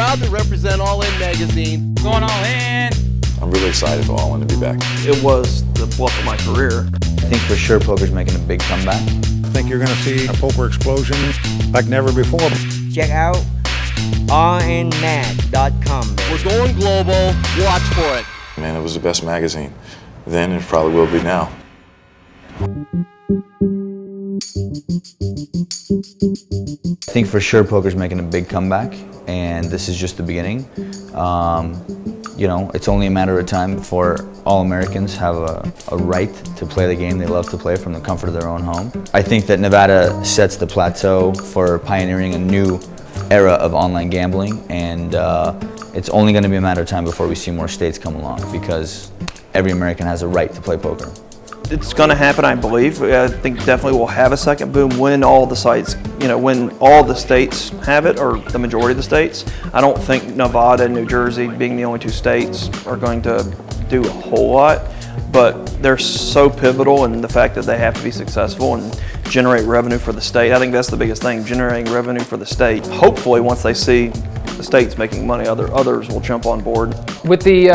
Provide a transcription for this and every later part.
proud to represent All In Magazine. Going all in. I'm really excited for All In to be back. It was the bluff of my career. I think for sure poker's making a big comeback. I think you're going to see a poker explosion like never before. Check out rnmag.com. We're going global. Watch for it. Man, it was the best magazine. Then it probably will be now. I think for sure poker's making a big comeback, and this is just the beginning. You know, it's only a matter of time before all Americans have a right to play the game they love to play from the comfort of their own home. I think that Nevada sets the plateau for pioneering a new era of online gambling, and it's only going to be a matter of time before we see more states come along, because every American has a right to play poker. It's going to happen, I believe. I think definitely we'll have a second boom when all the sites, when all the states have it, or the majority of the states. I don't think Nevada and New Jersey, being the only two states, are going to do a whole lot, but they're so pivotal in the fact that they have to be successful and generate revenue for the state. I think that's the biggest thing, generating revenue for the state. Hopefully, once they see the states making money, others will jump on board. With the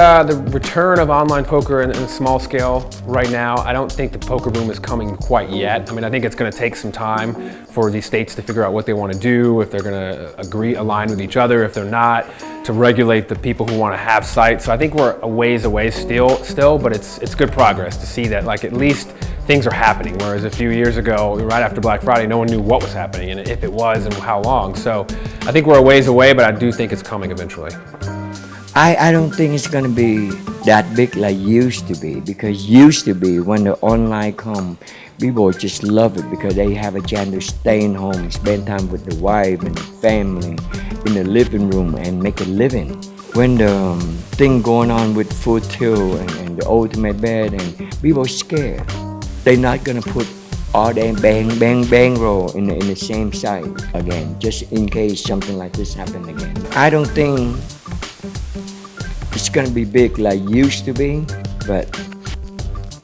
return of online poker in a small scale right now, I don't think the poker boom is coming quite yet. I mean, I think it's going to take some time for these states to figure out what they want to do, if they're going to align with each other, if they're not, to regulate the people who want to have sites. So I think we're a ways away still, but it's good progress to see that, like, at least things are happening, whereas a few years ago, right after Black Friday, no one knew what was happening and if it was and how long. So I think we're a ways away, but I do think it's coming eventually. I don't think it's going to be that big like used to be, because used to be when the online come, people just love it because they have a chance to stay in home, spend time with the wife and the family in the living room and make a living. When the thing going on with food too and the ultimate bet, and people are scared. They're not going to put all their bang roll in the same site again, just in case something like this happen again. I don't think it's going to be big like used to be, but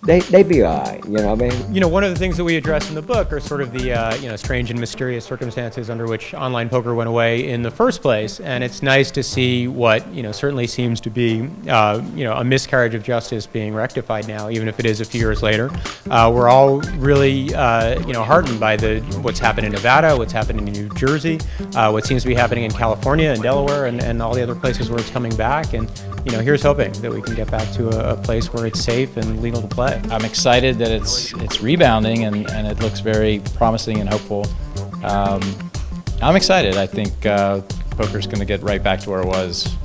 they be all right, One of the things that we address in the book are sort of the, strange and mysterious circumstances under which online poker went away in the first place. And it's nice to see what, certainly seems to be, a miscarriage of justice being rectified now, even if it is a few years later. We're all really, heartened by what's happened in Nevada, what's happened in New Jersey, what seems to be happening in California and Delaware and all the other places where it's coming back. And, here's hoping that we can get back to a place where it's safe and legal to play. I'm excited that it's rebounding and it looks very promising and hopeful. I'm excited. I think poker's going to get right back to where it was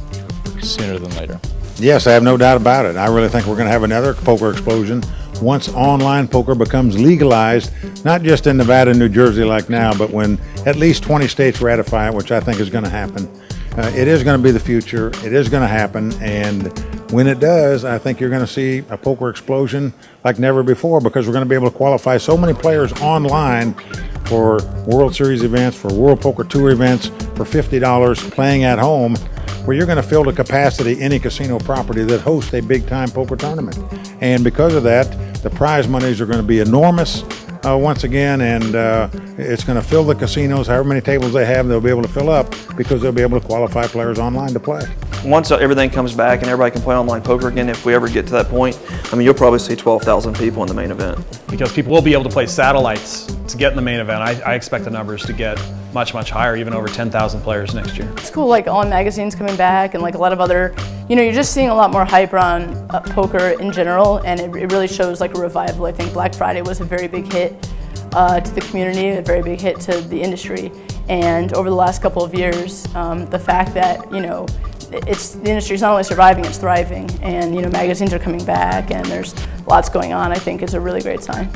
sooner than later. Yes, I have no doubt about it. I really think we're going to have another poker explosion once online poker becomes legalized, not just in Nevada and New Jersey like now, but when at least 20 states ratify it, which I think is going to happen. It is going to be the future. It is going to happen, and when it does, I think you're going to see a poker explosion like never before, because we're going to be able to qualify so many players online for World Series events, for World Poker Tour events, for $50 playing at home, where you're going to fill the capacity any casino property that hosts a big-time poker tournament. And because of that, the prize monies are going to be enormous once again, and it's going to fill the casinos. However many tables they have, they'll be able to fill up, because they'll be able to qualify players online to play. Once everything comes back and everybody can play online poker again, if we ever get to that point, you'll probably see 12,000 people in the main event. Because people will be able to play satellites to get in the main event. I expect the numbers to get much, much higher, even over 10,000 players next year. It's cool, like All Magazine's coming back, and like a lot of other, you're just seeing a lot more hype around poker in general, and it really shows like a revival. I think Black Friday was a very big hit to the community, a very big hit to the industry. And over the last couple of years, the fact that, the industry's not only surviving, it's thriving. And, magazines are coming back and there's lots going on, I think is a really great sign.